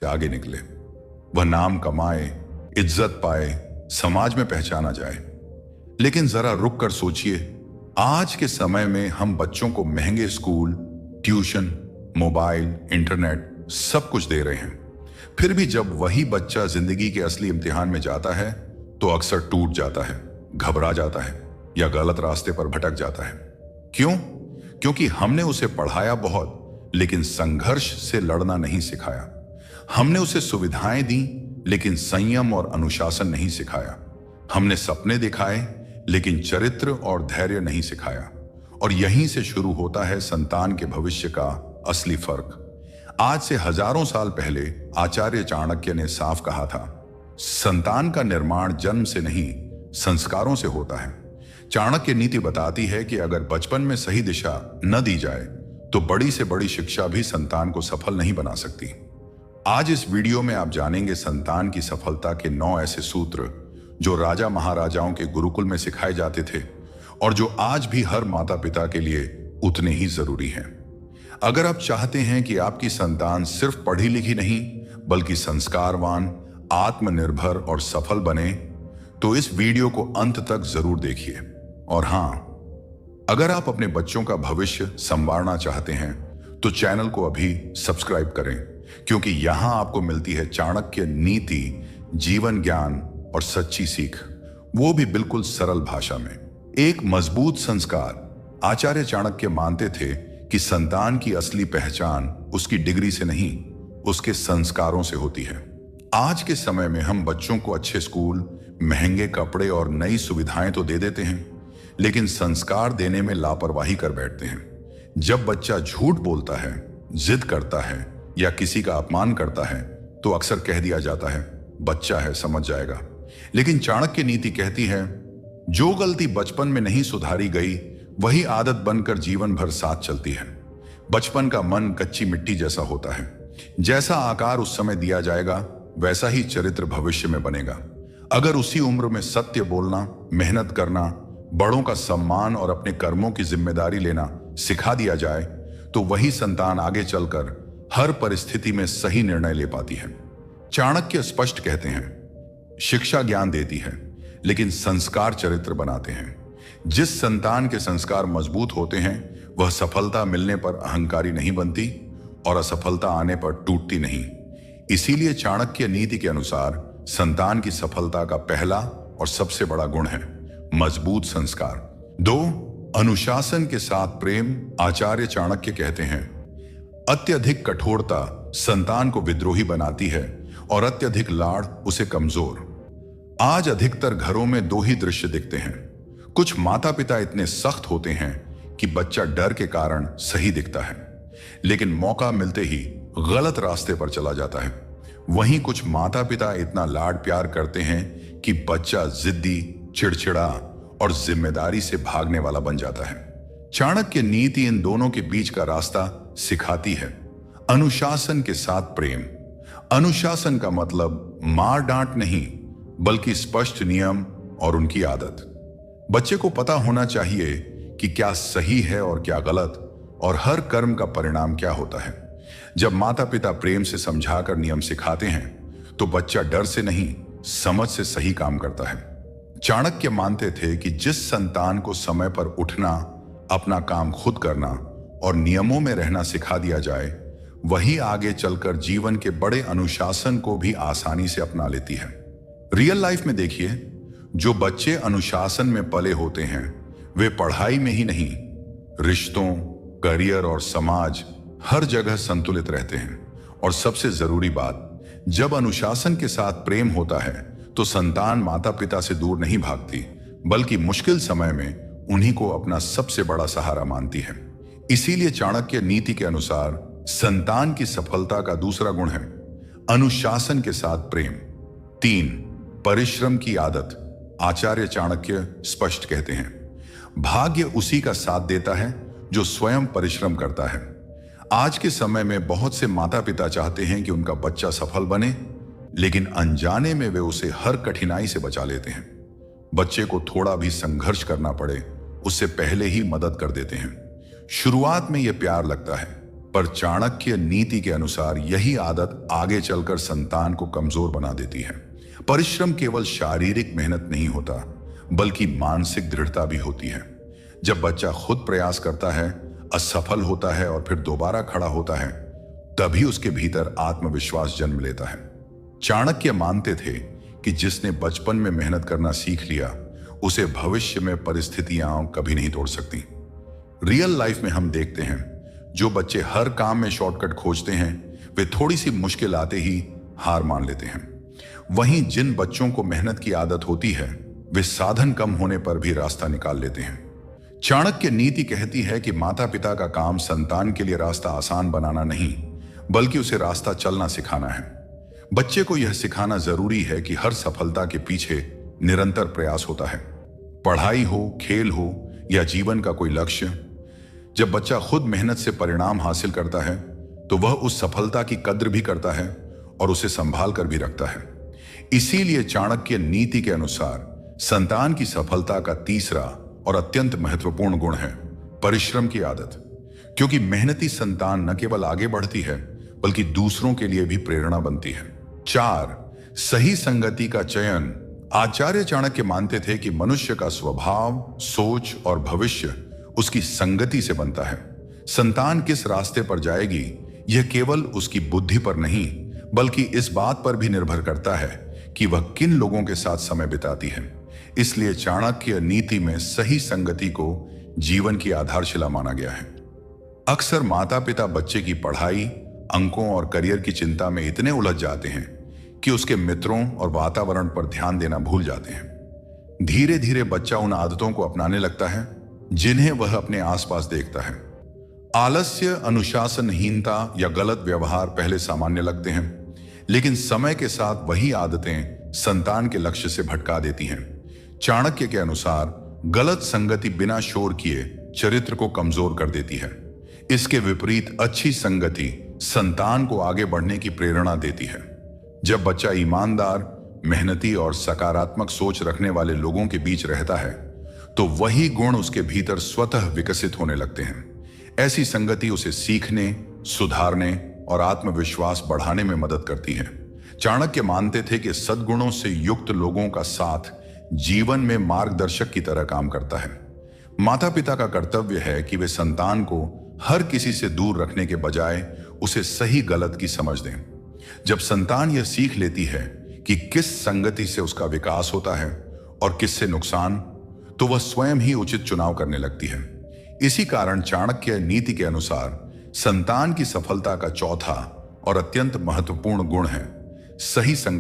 से आगे निकले, वह नाम कमाए, इज्जत पाए, समाज में पहचाना जाए। लेकिन जरा रुक कर सोचिए, आज के समय में हम बच्चों को महंगे स्कूल, ट्यूशन, मोबाइल, इंटरनेट सब कुछ दे रहे हैं। फिर भी जब वही बच्चा जिंदगी के असली इम्तिहान में जाता है तो अक्सर टूट जाता है, घबरा जाता है या गलत रास्ते पर भटक जाता है। क्यों? क्योंकि हमने उसे पढ़ाया बहुत, लेकिन संघर्ष से लड़ना नहीं सिखाया। हमने उसे सुविधाएं दी, लेकिन संयम और अनुशासन नहीं सिखाया। हमने सपने दिखाए, लेकिन चरित्र और धैर्य नहीं सिखाया। और यहीं से शुरू होता है संतान के भविष्य का असली फर्क। आज से हजारों साल पहले आचार्य चाणक्य ने साफ कहा था, संतान का निर्माण जन्म से नहीं, संस्कारों से होता है। चाणक्य नीति बताती है कि अगर बचपन में सही दिशा न दी जाए तो बड़ी से बड़ी शिक्षा भी संतान को सफल नहीं बना सकती। आज इस वीडियो में आप जानेंगे संतान की सफलता के 9 ऐसे सूत्र जो राजा महाराजाओं के गुरुकुल में सिखाए जाते थे और जो आज भी हर माता पिता के लिए उतने ही जरूरी हैं। अगर आप चाहते हैं कि आपकी संतान सिर्फ पढ़ी लिखी नहीं बल्कि संस्कारवान, आत्मनिर्भर और सफल बने, तो इस वीडियो को अंत तक जरूर देखिए। और हां, अगर आप अपने बच्चों का भविष्य संवारना चाहते हैं तो चैनल को अभी सब्सक्राइब करें, क्योंकि यहां आपको मिलती है चाणक्य नीति, जीवन ज्ञान और सच्ची सीख, वो भी बिल्कुल सरल भाषा में। एक मजबूत संस्कार। आचार्य चाणक्य मानते थे कि संतान की असली पहचान उसकी डिग्री से नहीं, उसके संस्कारों से होती है। आज के समय में हम बच्चों को अच्छे स्कूल, महंगे कपड़े और नई सुविधाएं तो दे देते हैं, लेकिन संस्कार देने में लापरवाही कर बैठते हैं। जब बच्चा झूठ बोलता है, जिद करता है या किसी का अपमान करता है तो अक्सर कह दिया जाता है, बच्चा है, समझ जाएगा। लेकिन चाणक्य नीति कहती है, जो गलती बचपन में नहीं सुधारी गई वही आदत बनकर जीवन भर साथ चलती है। बचपन का मन कच्ची मिट्टी जैसा होता है, जैसा आकार उस समय दिया जाएगा वैसा ही चरित्र भविष्य में बनेगा। अगर उसी उम्र में सत्य बोलना, मेहनत करना, बड़ों का सम्मान और अपने कर्मों की जिम्मेदारी लेना सिखा दिया जाए तो वही संतान आगे चलकर हर परिस्थिति में सही निर्णय ले पाती है। चाणक्य स्पष्ट कहते हैं, शिक्षा ज्ञान देती है लेकिन संस्कार चरित्र बनाते हैं। जिस संतान के संस्कार मजबूत होते हैं वह सफलता मिलने पर अहंकारी नहीं बनती और असफलता आने पर टूटती नहीं। इसीलिए चाणक्य नीति के अनुसार संतान की सफलता का पहला और सबसे बड़ा गुण है मजबूत संस्कार। 2, अनुशासन के साथ प्रेम। आचार्य चाणक्य कहते हैं, अत्यधिक कठोरता संतान को विद्रोही बनाती है और अत्यधिक लाड़ उसे कमजोर। आज अधिकतर घरों में 2 ही दृश्य दिखते हैं। कुछ माता पिता इतने सख्त होते हैं कि बच्चा डर के कारण सही दिखता है, लेकिन मौका मिलते ही गलत रास्ते पर चला जाता है। वहीं कुछ माता पिता इतना लाड प्यार करते हैं कि बच्चा जिद्दी, चिड़चिड़ा और जिम्मेदारी से भागने वाला बन जाता है। चाणक्य नीति इन दोनों के बीच का रास्ता सिखाती है, अनुशासन के साथ प्रेम। अनुशासन का मतलब मार डांट नहीं, बल्कि स्पष्ट नियम और उनकी आदत। बच्चे को पता होना चाहिए कि क्या सही है और क्या गलत, और हर कर्म का परिणाम क्या होता है। जब माता पिता प्रेम से समझाकर नियम सिखाते हैं तो बच्चा डर से नहीं, समझ से सही काम करता है। चाणक्य मानते थे कि जिस संतान को समय पर उठना, अपना काम खुद करना और नियमों में रहना सिखा दिया जाए, वही आगे चलकर जीवन के बड़े अनुशासन को भी आसानी से अपना लेती है। रियल लाइफ में देखिए, जो बच्चे अनुशासन में पले होते हैं वे पढ़ाई में ही नहीं, रिश्तों, करियर और समाज हर जगह संतुलित रहते हैं। और सबसे जरूरी बात, जब अनुशासन के साथ प्रेम होता है तो संतान माता पिता से दूर नहीं भागती, बल्कि मुश्किल समय में उन्हीं को अपना सबसे बड़ा सहारा मानती है। इसीलिए चाणक्य नीति के अनुसार संतान की सफलता का दूसरा गुण है अनुशासन के साथ प्रेम। 3, परिश्रम की आदत। आचार्य चाणक्य स्पष्ट कहते हैं, भाग्य उसी का साथ देता है जो स्वयं परिश्रम करता है। आज के समय में बहुत से माता पिता चाहते हैं कि उनका बच्चा सफल बने, लेकिन अनजाने में वे उसे हर कठिनाई से बचा लेते हैं। बच्चे को थोड़ा भी संघर्ष करना पड़े उससे पहले ही मदद कर देते हैं। शुरुआत में यह प्यार लगता है, पर चाणक्य नीति के अनुसार यही आदत आगे चलकर संतान को कमजोर बना देती है। परिश्रम केवल शारीरिक मेहनत नहीं होता, बल्कि मानसिक दृढ़ता भी होती है। जब बच्चा खुद प्रयास करता है, असफल होता है और फिर दोबारा खड़ा होता है, तभी उसके भीतर आत्मविश्वास जन्म लेता है। चाणक्य मानते थे कि जिसने बचपन में मेहनत करना सीख लिया, उसे भविष्य में परिस्थितियां कभी नहीं तोड़ सकती। रियल लाइफ में हम देखते हैं, जो बच्चे हर काम में शॉर्टकट खोजते हैं, वे थोड़ी सी मुश्किल आते ही हार मान लेते हैं। वहीं जिन बच्चों को मेहनत की आदत होती है, वे साधन कम होने पर भी रास्ता निकाल लेते हैं। चाणक्य नीति कहती है कि माता पिता का काम संतान के लिए रास्ता आसान बनाना नहीं, बल्कि उसे रास्ता चलना सिखाना है। बच्चे को यह सिखाना जरूरी है कि हर सफलता के पीछे निरंतर प्रयास होता है। पढ़ाई हो, खेल हो या जीवन का कोई लक्ष्य, जब बच्चा खुद मेहनत से परिणाम हासिल करता है, तो वह उस सफलता की कद्र भी करता है और उसे संभाल कर भी रखता है। इसीलिए चाणक्य नीति के अनुसार संतान की सफलता का तीसरा और अत्यंत महत्वपूर्ण गुण है परिश्रम की आदत। क्योंकि मेहनती संतान न केवल आगे बढ़ती है, बल्कि दूसरों के लिए भी प्रेरणा बनती है। 4. सही संगति का चयन। आचार्य चाणक्य मानते थे कि मनुष्य का स्वभाव, सोच और भविष्य उसकी संगति से बनता है। संतान किस रास्ते पर जाएगी, यह केवल उसकी बुद्धि पर नहीं, बल्कि इस बात पर भी निर्भर करता है कि वह किन लोगों के साथ समय बिताती है। इसलिए चाणक्य नीति में सही संगति को जीवन की आधारशिला माना गया है। अक्सर माता पिता बच्चे की पढ़ाई, अंकों और करियर की चिंता में इतने उलझ जाते हैं कि उसके मित्रों और वातावरण पर ध्यान देना भूल जाते हैं। धीरे धीरे बच्चा उन आदतों को अपनाने लगता है जिन्हें वह अपने आसपास देखता है। आलस्य, अनुशासनहीनता या गलत व्यवहार पहले सामान्य लगते हैं, लेकिन समय के साथ वही आदतें संतान के लक्ष्य से भटका देती हैं। चाणक्य के अनुसार गलत संगति बिना शोर किए चरित्र को कमजोर कर देती है। इसके विपरीत अच्छी संगति संतान को आगे बढ़ने की प्रेरणा देती है। जब बच्चा ईमानदार, मेहनती और सकारात्मक सोच रखने वाले लोगों के बीच रहता है, तो वही गुण उसके भीतर स्वतः विकसित होने लगते हैं। ऐसी संगति उसे सीखने, सुधारने और आत्मविश्वास बढ़ाने में मदद करती है। चाणक्य मानते थे कि सद्गुणों से युक्त लोगों का साथ जीवन में मार्गदर्शक की तरह काम करता है। माता पिता का कर्तव्य है कि वे संतान को हर किसी से दूर रखने के बजाय उसे सही गलत की समझ दें। जब संतान यह सीख लेती है कि किस संगति से उसका विकास होता है और किससे नुकसान, तो वह स्वयं ही उचित चुनाव करने लगती है। इसी कारण चाणक्य नीति के अनुसार संतान की सफलता का चौथा और अत्यंत महत्वपूर्ण गुण है सही संगति।